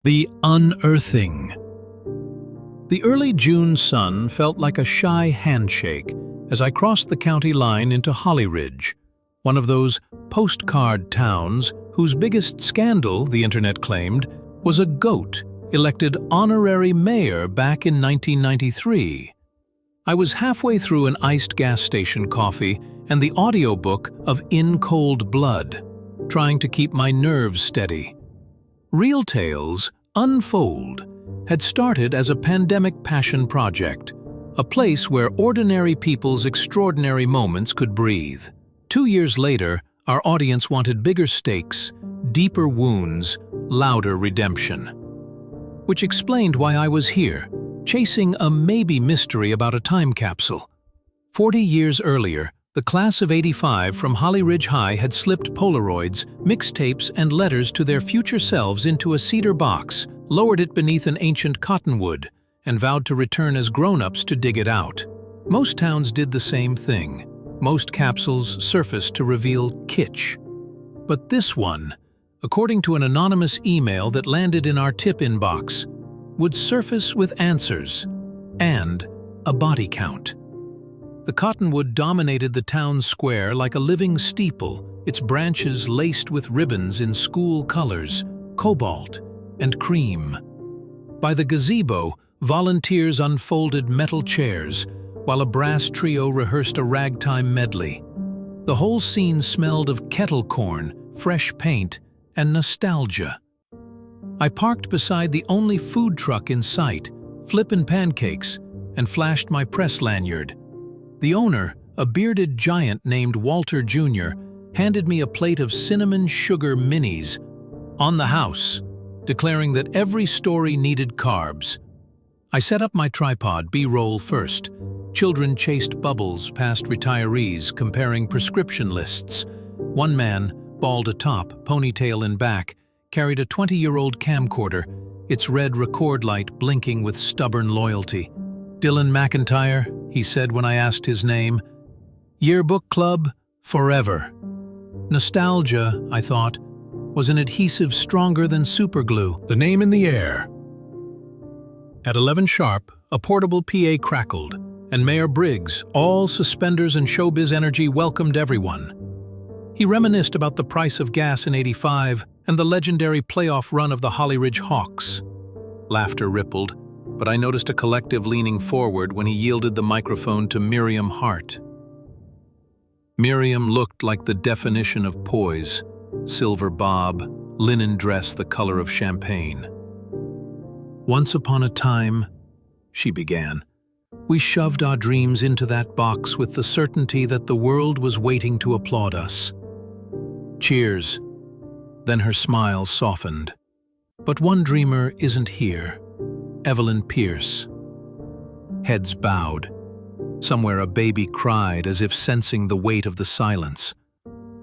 The unearthing. The early June sun felt like a shy handshake as I crossed the county line into Hollyridge, one of those postcard towns whose biggest scandal, the internet claimed, was a goat elected honorary mayor back in 1993. I was halfway through an iced gas station coffee and the audiobook of In Cold Blood, trying to keep my nerves steady. Real Tales, Unfold, had started as a pandemic passion project, a place where ordinary people's extraordinary moments could breathe. 2 years later, our audience wanted bigger stakes, deeper wounds, louder redemption. Which explained why I was here, chasing a maybe mystery about a time capsule. 40 years earlier, the class of '85 from Hollyridge High had slipped Polaroids, mixtapes, and letters to their future selves into a cedar box, lowered it beneath an ancient cottonwood, and vowed to return as grown-ups to dig it out. Most towns did the same thing. Most capsules surfaced to reveal kitsch. But this one, according to an anonymous email that landed in our tip inbox, would surface with answers and a body count. The cottonwood dominated the town square like a living steeple, its branches laced with ribbons in school colors, cobalt and cream. By the gazebo, volunteers unfolded metal chairs, while a brass trio rehearsed a ragtime medley. The whole scene smelled of kettle corn, fresh paint, and nostalgia. I parked beside the only food truck in sight, flippin' pancakes, and flashed my press lanyard. The owner, a bearded giant named Walter Jr., handed me a plate of cinnamon sugar minis on the house, declaring that every story needed carbs. I set up my tripod, B-roll first. Children chased bubbles past retirees comparing prescription lists. One man, bald atop, ponytail in back, carried a 20-year-old camcorder, its red record light blinking with stubborn loyalty. "Dylan McIntyre," he said when I asked his name. "Yearbook Club, forever." Nostalgia, I thought, was an adhesive stronger than superglue. The name in the air. At 11 sharp, a portable PA crackled, and Mayor Briggs, all suspenders and showbiz energy, welcomed everyone. He reminisced about the price of gas in '85 and the legendary playoff run of the Hollyridge Hawks. Laughter rippled, but I noticed a collective leaning forward when he yielded the microphone to Miriam Hart. Miriam looked like the definition of poise, silver bob, linen dress the color of champagne. "Once upon a time," she began, "we shoved our dreams into that box with the certainty that the world was waiting to applaud us. Cheers." Then her smile softened. "But one dreamer isn't here. Evelyn Pierce." Heads bowed. Somewhere a baby cried as if sensing the weight of the silence.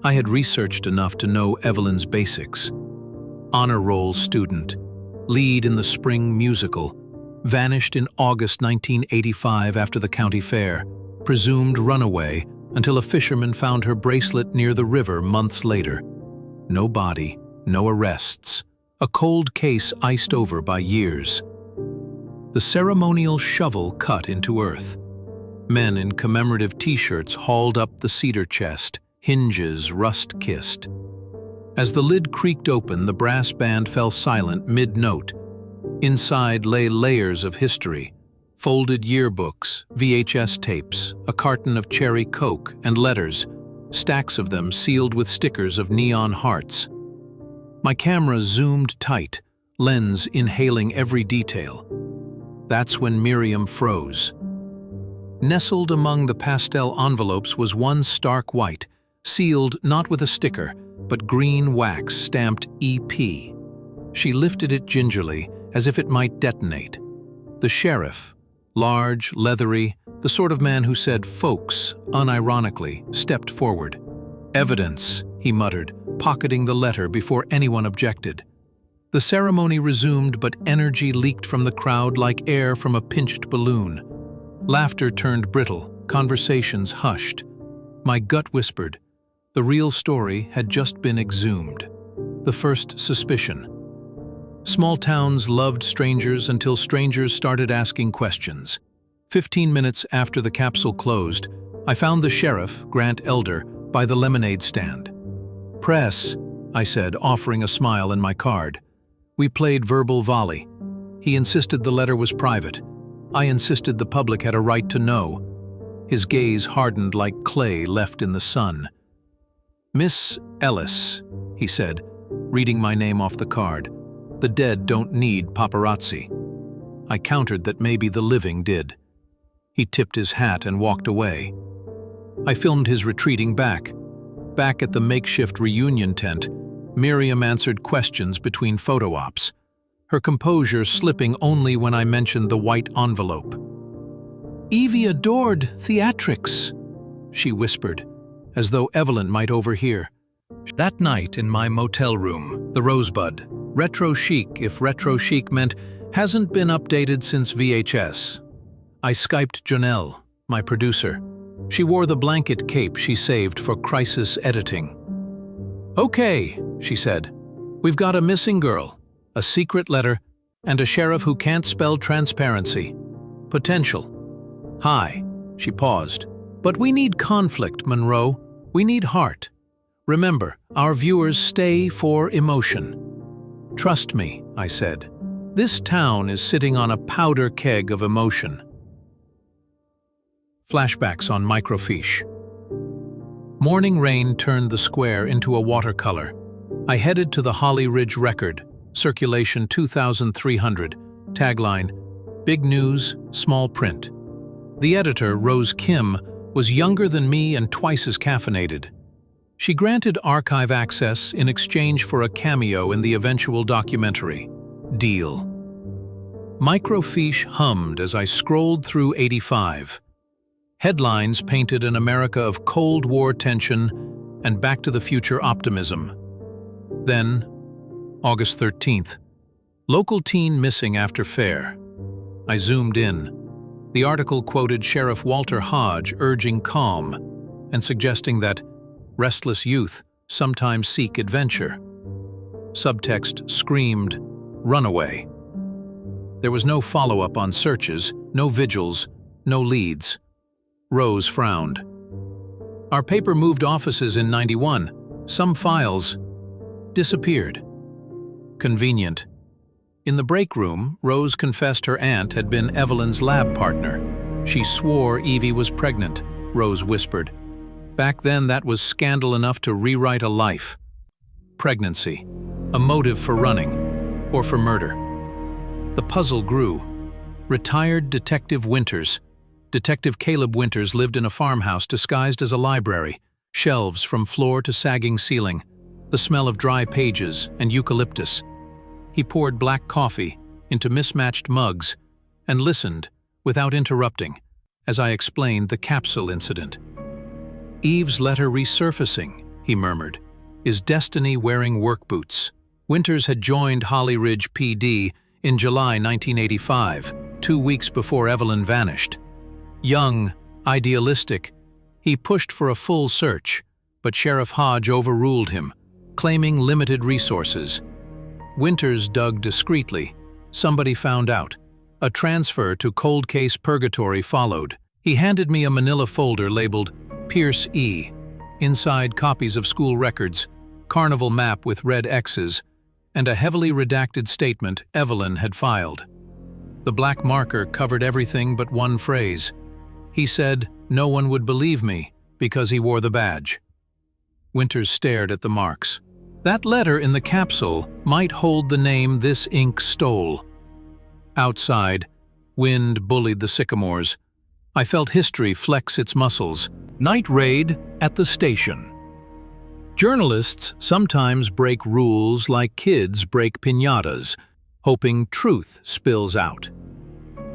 I had researched enough to know Evelyn's basics. Honor roll student, lead in the spring musical, vanished in August 1985 after the county fair, presumed runaway until a fisherman found her bracelet near the river months later. No body, no arrests, a cold case iced over by years. The ceremonial shovel cut into earth. Men in commemorative t-shirts hauled up the cedar chest, hinges rust-kissed. As the lid creaked open, the brass band fell silent mid-note. Inside lay layers of history, folded yearbooks, VHS tapes, a carton of cherry Coke, and letters, stacks of them sealed with stickers of neon hearts. My camera zoomed tight, lens inhaling every detail. That's when Miriam froze. Nestled among the pastel envelopes was one stark white, sealed not with a sticker, but green wax stamped EP. She lifted it gingerly, as if it might detonate. The sheriff, large, leathery, the sort of man who said "folks" unironically, stepped forward. "Evidence," he muttered, pocketing the letter before anyone objected. The ceremony resumed, but energy leaked from the crowd like air from a pinched balloon. Laughter turned brittle, conversations hushed. My gut whispered. The real story had just been exhumed. The first suspicion. Small towns loved strangers until strangers started asking questions. 15 minutes after the capsule closed, I found the sheriff, Grant Elder, by the lemonade stand. "Press," I said, offering a smile and my card. We played verbal volley. He insisted the letter was private. I insisted the public had a right to know. His gaze hardened like clay left in the sun. "Miss Ellis," he said, reading my name off the card. "The dead don't need paparazzi." I countered that maybe the living did. He tipped his hat and walked away. I filmed his retreating back. Back at the makeshift reunion tent, Miriam answered questions between photo ops, her composure slipping only when I mentioned the white envelope. "Evie adored theatrics," she whispered, as though Evelyn might overhear. That night in my motel room, the Rosebud, retro chic if retro chic meant hasn't been updated since VHS. I Skyped Janelle, my producer. She wore the blanket cape she saved for crisis editing. "Okay," she said, "we've got a missing girl, a secret letter, and a sheriff who can't spell transparency. Potential. Hi," she paused. "But we need conflict, Monroe. We need heart. Remember, our viewers stay for emotion." "Trust me," I said. "This town is sitting on a powder keg of emotion." Flashbacks on microfiche. Morning rain turned the square into a watercolor. I headed to the Hollyridge Record, circulation 2,300, tagline, "Big news, small print." The editor, Rose Kim, was younger than me and twice as caffeinated. She granted archive access in exchange for a cameo in the eventual documentary. Deal. Microfiche hummed as I scrolled through 85. Headlines painted an America of Cold War tension and Back to the Future optimism. Then, August 13th, local teen missing after fair. I zoomed in. The article quoted Sheriff Walter Hodge urging calm and suggesting that restless youth sometimes seek adventure. Subtext screamed, "Runaway." There was no follow-up on searches, no vigils, no leads. Rose frowned. "Our paper moved offices in '91. Some files disappeared." Convenient. In the break room, Rose confessed her aunt had been Evelyn's lab partner. "She swore Evie was pregnant," Rose whispered. "Back then that was scandal enough to rewrite a life." Pregnancy. A motive for running. Or for murder. The puzzle grew. Retired Detective Winters. Detective Caleb Winters lived in a farmhouse disguised as a library, shelves from floor to sagging ceiling, the smell of dry pages and eucalyptus. He poured black coffee into mismatched mugs and listened, without interrupting, as I explained the capsule incident. "Eve's letter resurfacing," he murmured. "Is destiny wearing work boots?" Winters had joined Hollyridge PD in July 1985, 2 weeks before Evelyn vanished. Young, idealistic, he pushed for a full search, but Sheriff Hodge overruled him, claiming limited resources. Winters dug discreetly. Somebody found out. A transfer to cold case purgatory followed. He handed me a manila folder labeled Pierce E. Inside copies of school records, carnival map with red X's, and a heavily redacted statement Evelyn had filed. The black marker covered everything but one phrase. He said no one would believe me because he wore the badge. Winters stared at the marks. That letter in the capsule might hold the name this ink stole. Outside, wind bullied the sycamores. I felt history flex its muscles. Night raid at the station. Journalists sometimes break rules like kids break piñatas, hoping truth spills out.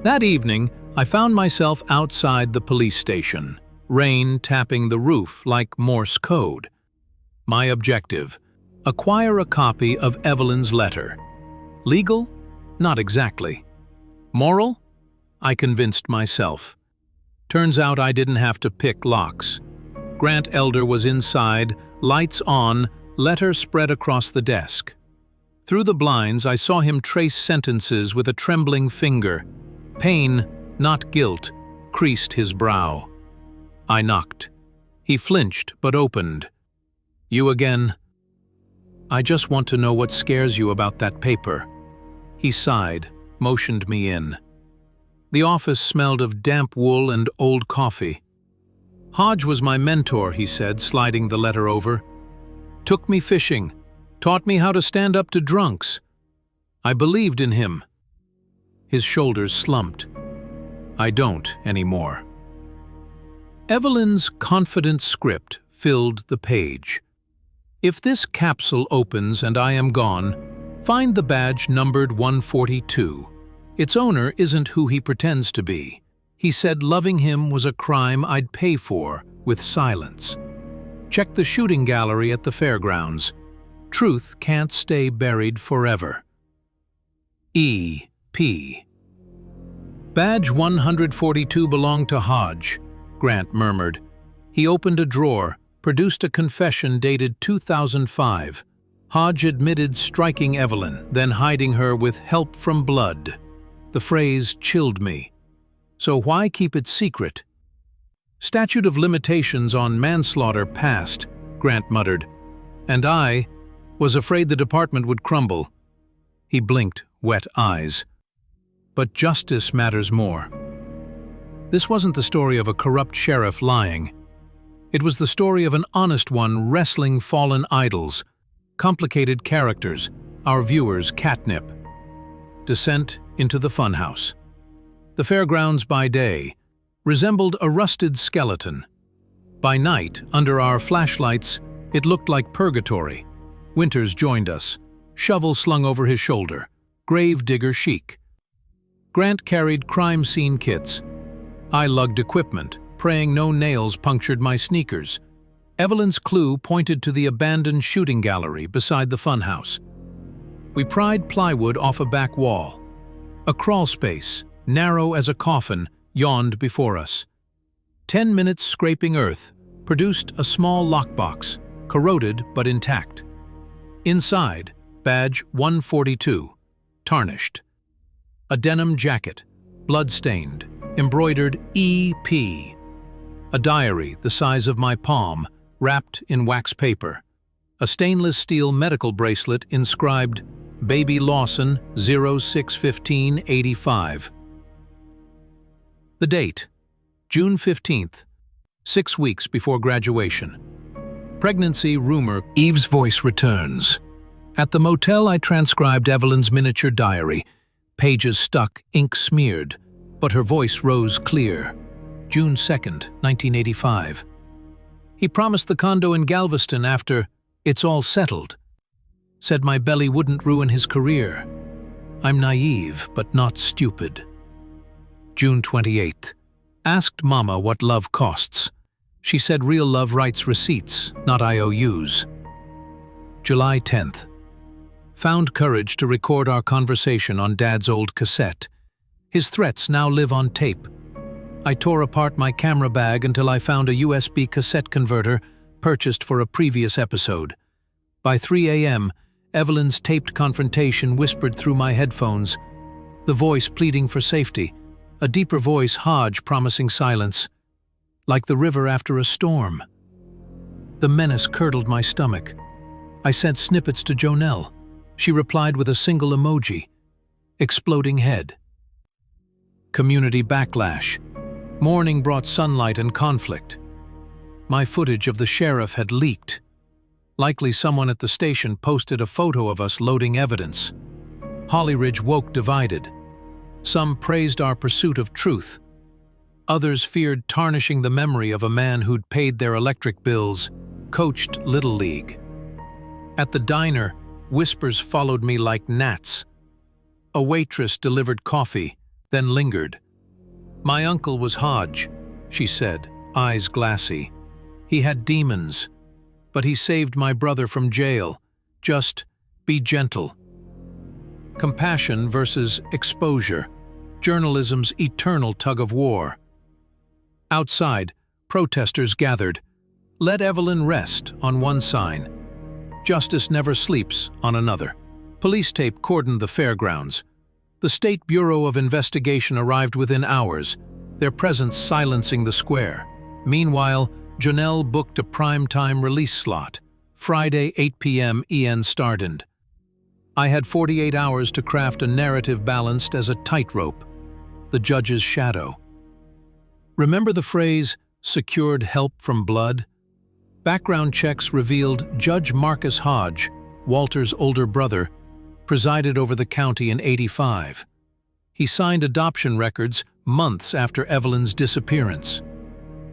That evening, I found myself outside the police station, rain tapping the roof like Morse code. My objective: acquire a copy of Evelyn's letter. Legal? Not exactly. Moral? I convinced myself. Turns out I didn't have to pick locks. Grant Elder was inside, lights on, letter spread across the desk. Through the blinds, I saw him trace sentences with a trembling finger. Pain, not guilt, creased his brow. I knocked. He flinched, but opened. "You again?" "I just want to know what scares you about that paper." He sighed, motioned me in. The office smelled of damp wool and old coffee. "Hodge was my mentor," he said, sliding the letter over. "Took me fishing, taught me how to stand up to drunks. I believed in him." His shoulders slumped. "I don't anymore." Evelyn's confident script filled the page. "If this capsule opens and I am gone, find the badge numbered 142. Its owner isn't who he pretends to be. He said loving him was a crime I'd pay for with silence. Check the shooting gallery at the fairgrounds. Truth can't stay buried forever. E.P. Badge 142 belonged to Hodge," Grant murmured. He opened a drawer, produced a confession dated 2005. Hodge admitted striking Evelyn, then hiding her with help from blood. The phrase chilled me. So why keep it secret? "Statute of limitations on manslaughter passed," Grant muttered. "And I was afraid the department would crumble." He blinked, wet eyes. "But justice matters more." This wasn't the story of a corrupt sheriff lying. It was the story of an honest one wrestling fallen idols, complicated characters, our viewers' catnip. Descent into the funhouse. The fairgrounds by day resembled a rusted skeleton. By night, under our flashlights, it looked like purgatory. Winters joined us, shovel slung over his shoulder, grave digger chic. Grant carried crime scene kits. I lugged equipment, praying no nails punctured my sneakers. Evelyn's clue pointed to the abandoned shooting gallery beside the funhouse. We pried plywood off a back wall. A crawl space, narrow as a coffin, yawned before us. 10 minutes scraping earth produced a small lockbox, corroded but intact. Inside, badge 142, tarnished. A denim jacket, blood-stained, embroidered E.P. A diary the size of my palm, wrapped in wax paper. A stainless steel medical bracelet inscribed Baby Lawson 061585. The date, June 15th, 6 weeks before graduation. Pregnancy rumor. Eve's voice returns. At the motel, I transcribed Evelyn's miniature diary. Pages stuck, ink smeared, but her voice rose clear. June 2nd, 1985. He promised the condo in Galveston after "It's all settled." Said my belly wouldn't ruin his career. I'm naive, but not stupid. June 28th. Asked Mama what love costs. She said real love writes receipts, not IOUs. July 10th. Found courage to record our conversation on Dad's old cassette. His threats now live on tape. I tore apart my camera bag until I found a USB cassette converter purchased for a previous episode. By 3 a.m., Evelyn's taped confrontation whispered through my headphones, the voice pleading for safety, a deeper voice Hodge promising silence, like the river after a storm. The menace curdled my stomach. I sent snippets to Jonelle. She replied with a single emoji, exploding head. Community backlash. Morning brought sunlight and conflict. My footage of the sheriff had leaked. Likely someone at the station posted a photo of us loading evidence. Hollyridge woke divided. Some praised our pursuit of truth. Others feared tarnishing the memory of a man who'd paid their electric bills, coached Little League. At the diner, whispers followed me like gnats. A waitress delivered coffee, then lingered. My uncle was Hodge, she said, eyes glassy. He had demons, but he saved my brother from jail. Just be gentle. Compassion versus exposure, journalism's eternal tug-of-war. Outside, protesters gathered. Let Evelyn rest on one sign. Justice never sleeps on another. Police tape cordoned the fairgrounds. The State Bureau of Investigation arrived within hours, their presence silencing the square. Meanwhile, Janelle booked a prime-time release slot, Friday 8 p.m. EN Stardend. I had 48 hours to craft a narrative balanced as a tightrope, the judge's shadow. Remember the phrase, secured help from blood? Background checks revealed Judge Marcus Hodge, Walter's older brother, presided over the county in '85. He signed adoption records months after Evelyn's disappearance.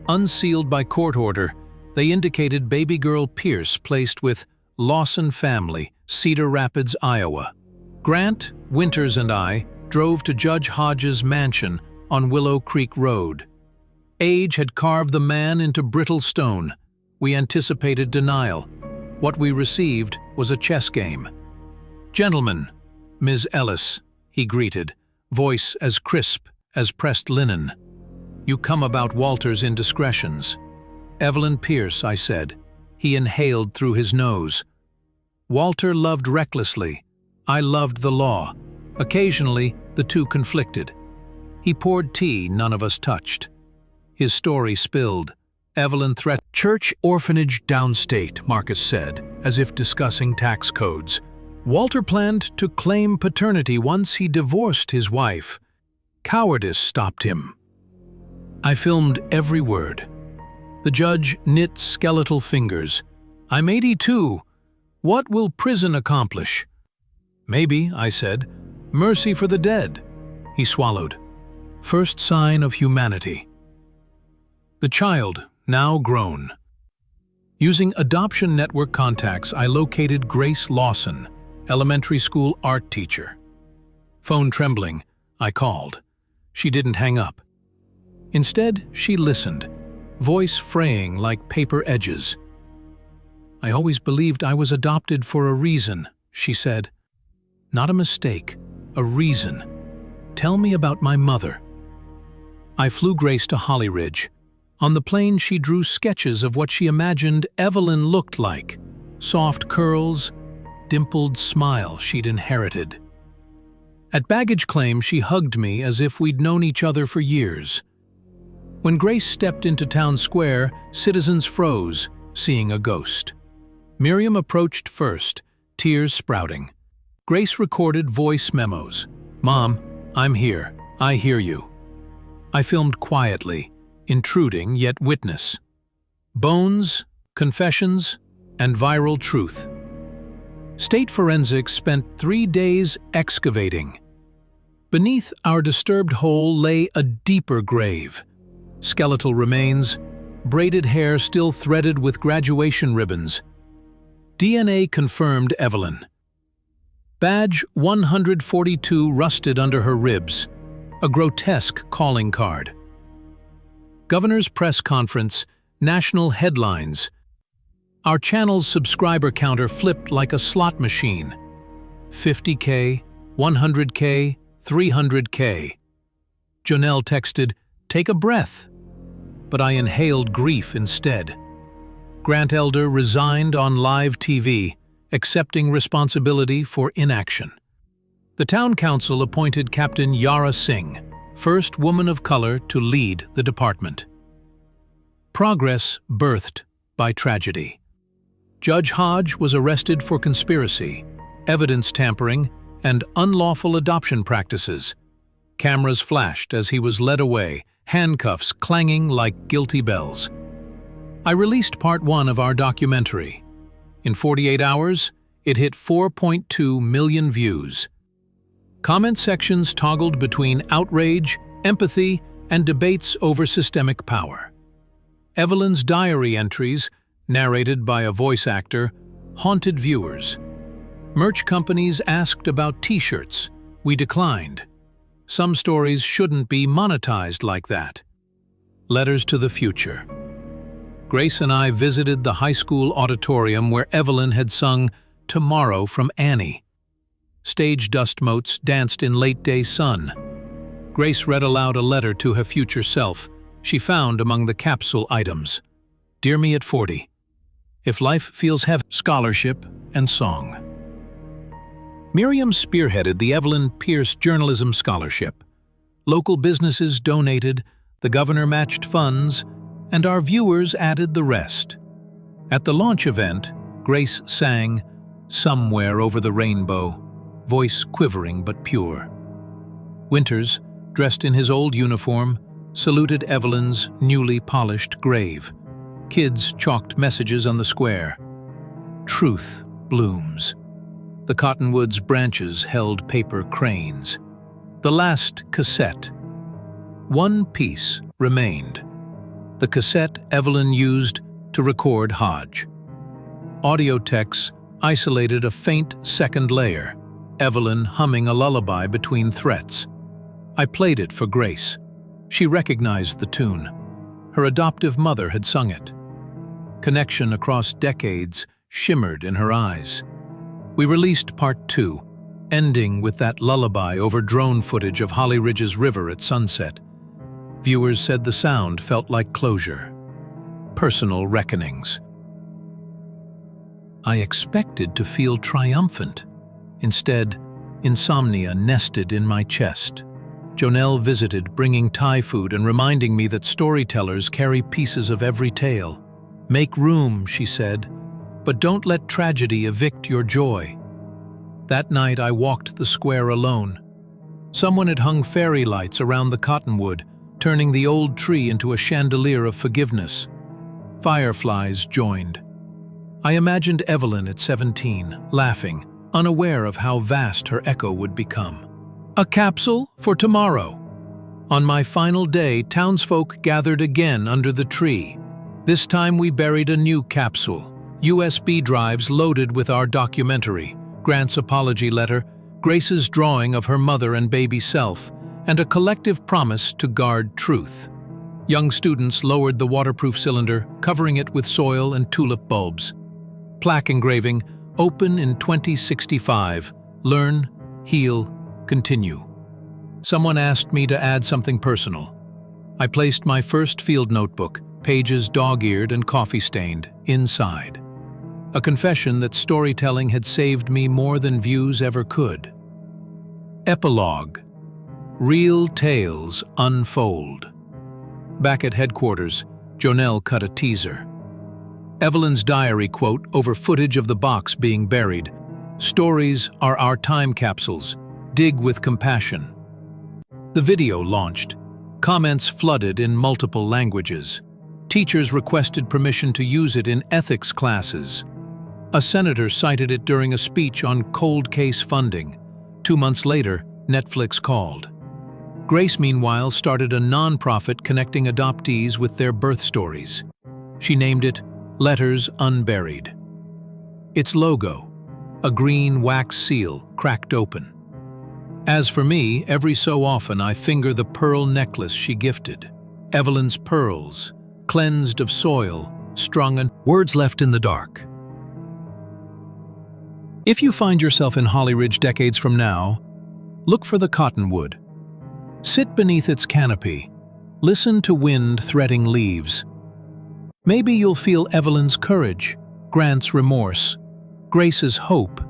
Unsealed by court order, they indicated baby girl Pierce placed with Lawson family, Cedar Rapids, Iowa. Grant, Winters, and I drove to Judge Hodge's mansion on Willow Creek Road. Age had carved the man into brittle stone. We anticipated denial. What we received was a chess game. "Gentlemen, Ms. Ellis," he greeted, voice as crisp as pressed linen. "You come about Walter's indiscretions." "Evelyn Pierce," I said. He inhaled through his nose. "Walter loved recklessly. I loved the law. Occasionally, the two conflicted." He poured tea none of us touched. His story spilled. Evelyn threatened. "Church orphanage downstate," Marcus said, as if discussing tax codes. "Walter planned to claim paternity once he divorced his wife. Cowardice stopped him." I filmed every word. The judge knit skeletal fingers. "I'm 82. What will prison accomplish?" "Maybe," I said, "mercy for the dead." He swallowed. First sign of humanity. The child, now grown. Using adoption network contacts, I located Grace Lawson, elementary school art teacher. Phone trembling, I called. She didn't hang up. Instead, she listened, voice fraying like paper edges. "I always believed I was adopted for a reason," she said. "Not a mistake, a reason. Tell me about my mother." I flew Grace to Hollyridge. On the plane, she drew sketches of what she imagined Evelyn looked like. Soft curls, dimpled smile she'd inherited. At baggage claim, she hugged me as if we'd known each other for years. When Grace stepped into town square, citizens froze, seeing a ghost. Miriam approached first, tears sprouting. Grace recorded voice memos. "Mom, I'm here. I hear you." I filmed quietly, intruding yet witness. Bones, confessions, and viral truth. State forensics spent 3 days excavating. Beneath our disturbed hole lay a deeper grave. Skeletal remains, braided hair still threaded with graduation ribbons. DNA confirmed Evelyn. Badge 142 rusted under her ribs, a grotesque calling card. Governor's press conference, national headlines. Our channel's subscriber counter flipped like a slot machine. 50K, 100K, 300K. Janelle texted, "Take a breath." But I inhaled grief instead. Grant Elder resigned on live TV, accepting responsibility for inaction. The town council appointed Captain Yara Singh, first woman of color to lead the department. Progress birthed by tragedy. Judge Hodge was arrested for conspiracy, evidence tampering, and unlawful adoption practices. Cameras flashed as he was led away, handcuffs clanging like guilty bells. I released part 1 of our documentary. In 48 hours, it hit 4.2 million views. Comment sections toggled between outrage, empathy, and debates over systemic power. Evelyn's diary entries, narrated by a voice actor, haunted viewers. Merch companies asked about t-shirts. We declined. Some stories shouldn't be monetized like that. Letters to the future. Grace and I visited the high school auditorium where Evelyn had sung "Tomorrow" from Annie. Stage dust motes danced in late-day sun. Grace read aloud a letter to her future self she found among the capsule items. "Dear me at 40. If life feels heavy," scholarship and song. Miriam spearheaded the Evelyn Pierce Journalism Scholarship. Local businesses donated, the governor matched funds, and our viewers added the rest. At the launch event, Grace sang "Somewhere Over the Rainbow," voice quivering but pure. Winters, dressed in his old uniform, saluted Evelyn's newly polished grave. Kids chalked messages on the square. Truth blooms. The cottonwood's branches held paper cranes. The last cassette. One piece remained. The cassette Evelyn used to record Hodge. Audio techs isolated a faint second layer, Evelyn humming a lullaby between threats. I played it for Grace. She recognized the tune. Her adoptive mother had sung it. Connection across decades shimmered in her eyes. We released part 2, ending with that lullaby over drone footage of Hollyridge's river at sunset. Viewers said the sound felt like closure. Personal reckonings. I expected to feel triumphant. Instead, insomnia nested in my chest. Jonelle visited, bringing Thai food and reminding me that storytellers carry pieces of every tale. Make room, she said, but don't let tragedy evict your joy. That night I walked the square alone. Someone had hung fairy lights around the cottonwood, turning the old tree into a chandelier of forgiveness. Fireflies joined. I imagined Evelyn at 17, laughing, unaware of how vast her echo would become. A capsule for tomorrow. On my final day, townsfolk gathered again under the tree. This time we buried a new capsule. USB drives loaded with our documentary, Grant's apology letter, Grace's drawing of her mother and baby self, and a collective promise to guard truth. Young students lowered the waterproof cylinder, covering it with soil and tulip bulbs. Plaque engraving, open in 2065, learn, heal, continue. Someone asked me to add something personal. I placed my first field notebook, pages dog-eared and coffee-stained, inside. A confession that storytelling had saved me more than views ever could. Epilogue. Real tales unfold. Back at headquarters, Jonelle cut a teaser. Evelyn's diary quote over footage of the box being buried. Stories are our time capsules. Dig with compassion. The video launched. Comments flooded in multiple languages. Teachers requested permission to use it in ethics classes. A senator cited it during a speech on cold case funding. 2 months later, Netflix called. Grace, meanwhile, started a nonprofit connecting adoptees with their birth stories. She named it Letters Unburied. Its logo, a green wax seal cracked open. As for me, every so often I finger the pearl necklace she gifted. Evelyn's pearls, cleansed of soil, strung on words left in the dark. If you find yourself in Hollyridge decades from now, look for the cottonwood. Sit beneath its canopy. Listen to wind threading leaves. Maybe you'll feel Evelyn's courage, Grant's remorse, Grace's hope.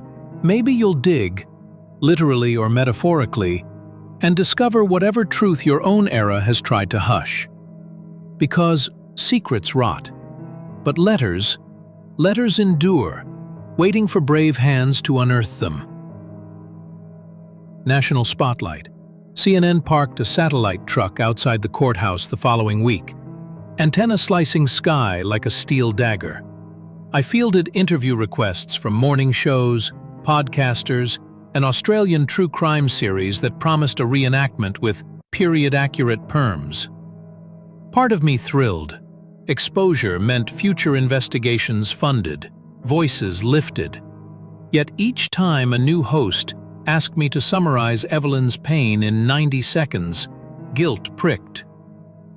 Maybe you'll dig, literally or metaphorically, and discover whatever truth your own era has tried to hush. Because secrets rot, but letters endure, waiting for brave hands to unearth them. National Spotlight. CNN parked a satellite truck outside the courthouse the following week, antenna slicing sky like a steel dagger. I fielded interview requests from morning shows, podcasters, an Australian true crime series that promised a reenactment with period-accurate perms. Part of me thrilled. Exposure meant future investigations funded, voices lifted. Yet each time a new host asked me to summarize Evelyn's pain in 90 seconds, guilt pricked.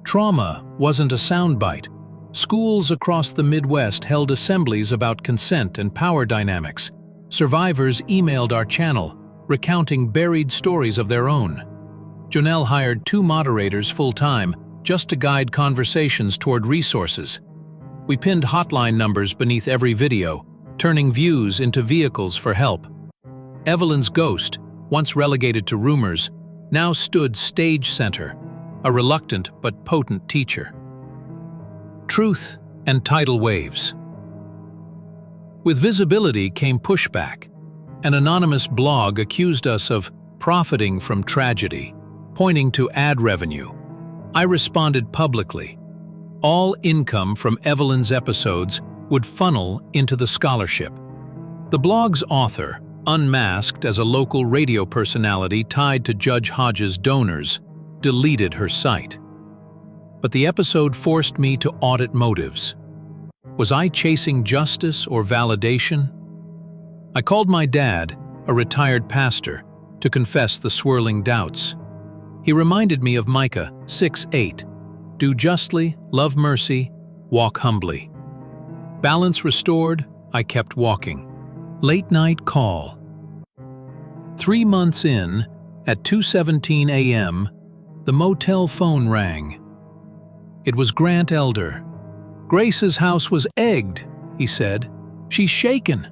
Trauma wasn't a soundbite. Schools across the Midwest held assemblies about consent and power dynamics. Survivors emailed our channel, recounting buried stories of their own. Jonelle hired 2 moderators full-time just to guide conversations toward resources. We pinned hotline numbers beneath every video, turning views into vehicles for help. Evelyn's ghost, once relegated to rumors, now stood stage center, a reluctant but potent teacher. Truth and tidal waves. With visibility came pushback. An anonymous blog accused us of profiting from tragedy, pointing to ad revenue. I responded publicly. All income from Evelyn's episodes would funnel into the scholarship. The blog's author, unmasked as a local radio personality tied to Judge Hodges' donors, deleted her site. But the episode forced me to audit motives. Was I chasing justice or validation? I called my dad, a retired pastor, to confess the swirling doubts. He reminded me of Micah 6:8, "Do justly, love mercy, walk humbly." Balance restored, I kept walking. Late night call. 3 months in, at 2:17 a.m., the motel phone rang. It was Grant Elder. "Grace's house was egged," he said. "She's shaken."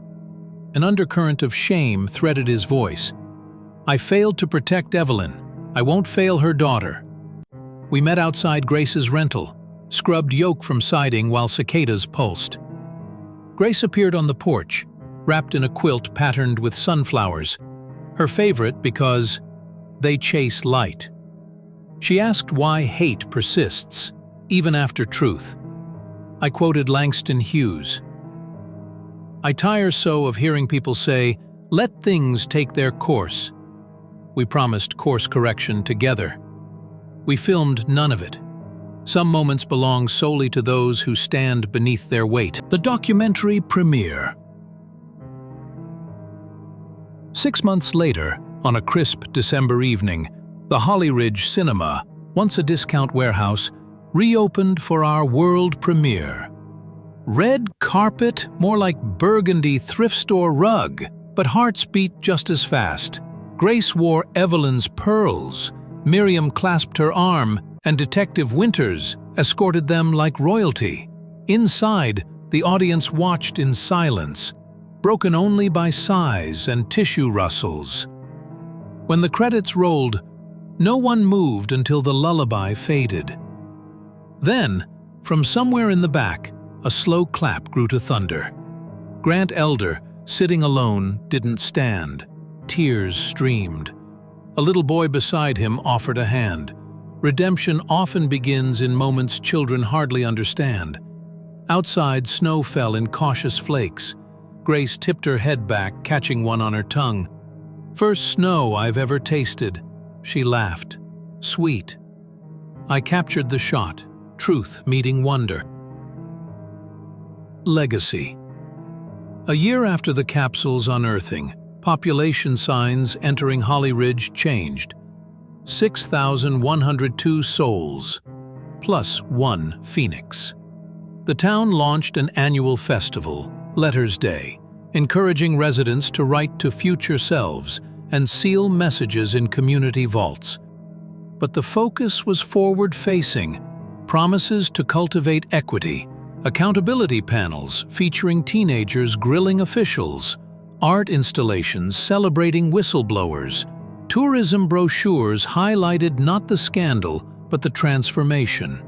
An undercurrent of shame threaded his voice. "I failed to protect Evelyn. I won't fail her daughter." We met outside Grace's rental, scrubbed yolk from siding while cicadas pulsed. Grace appeared on the porch, wrapped in a quilt patterned with sunflowers, her favorite because they chase light. She asked why hate persists, even after truth. I quoted Langston Hughes. "I tire so of hearing people say, 'Let things take their course.'" We promised course correction together. We filmed none of it. Some moments belong solely to those who stand beneath their weight. The documentary premiere. 6 months later, on a crisp December evening, the Hollyridge Cinema, once a discount warehouse, reopened for our world premiere. Red carpet, more like burgundy thrift store rug, but hearts beat just as fast. Grace wore Evelyn's pearls, Miriam clasped her arm, and Detective Winters escorted them like royalty. Inside, the audience watched in silence, broken only by sighs and tissue rustles. When the credits rolled, no one moved until the lullaby faded. Then, from somewhere in the back, a slow clap grew to thunder. Grant Elder, sitting alone, didn't stand. Tears streamed. A little boy beside him offered a hand. Redemption often begins in moments children hardly understand. Outside, snow fell in cautious flakes. Grace tipped her head back, catching one on her tongue. "First snow I've ever tasted," she laughed. "Sweet." I captured the shot, truth meeting wonder. Legacy. A year after the capsule's unearthing, population signs entering Hollyridge changed. 6,102 souls, plus 1 phoenix. The town launched an annual festival, Letters Day, encouraging residents to write to future selves and seal messages in community vaults. But the focus was forward-facing, promises to cultivate equity, accountability panels featuring teenagers grilling officials, art installations celebrating whistleblowers, tourism brochures highlighted not the scandal but the transformation,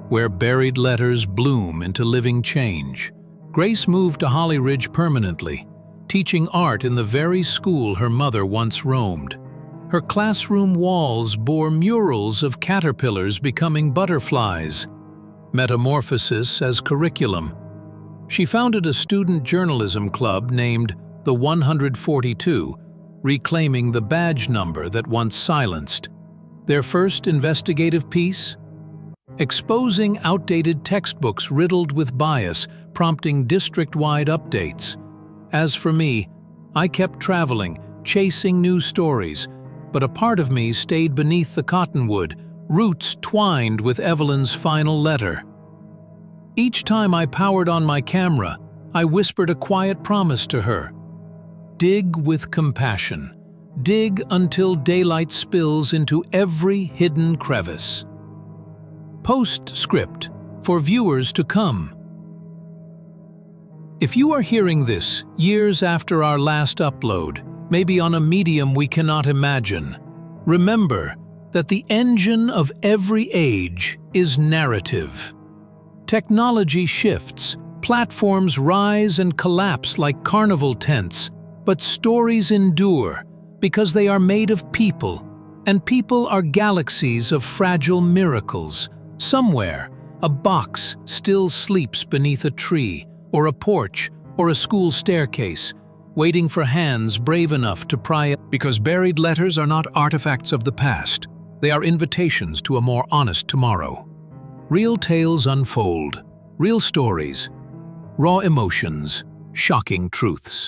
where buried letters bloom into living change. Grace moved to Hollyridge permanently, teaching art in the very school her mother once roamed. Her classroom walls bore murals of caterpillars becoming butterflies, metamorphosis as curriculum. She founded a student journalism club named the 142, reclaiming the badge number that once silenced. Their first investigative piece? Exposing outdated textbooks riddled with bias, prompting district-wide updates. As for me, I kept traveling, chasing new stories, but a part of me stayed beneath the cottonwood, roots twined with Evelyn's final letter. Each time I powered on my camera, I whispered a quiet promise to her. Dig with compassion. Dig until daylight spills into every hidden crevice. Postscript for viewers to come. If you are hearing this years after our last upload, maybe on a medium we cannot imagine. Remember that the engine of every age is narrative. Technology shifts, platforms rise and collapse like carnival tents, but stories endure because they are made of people, and people are galaxies of fragile miracles. Somewhere, a box still sleeps beneath a tree, or a porch, or a school staircase, waiting for hands brave enough to pry it. Because buried letters are not artifacts of the past, they are invitations to a more honest tomorrow. Real tales unfold, real stories, raw emotions, shocking truths.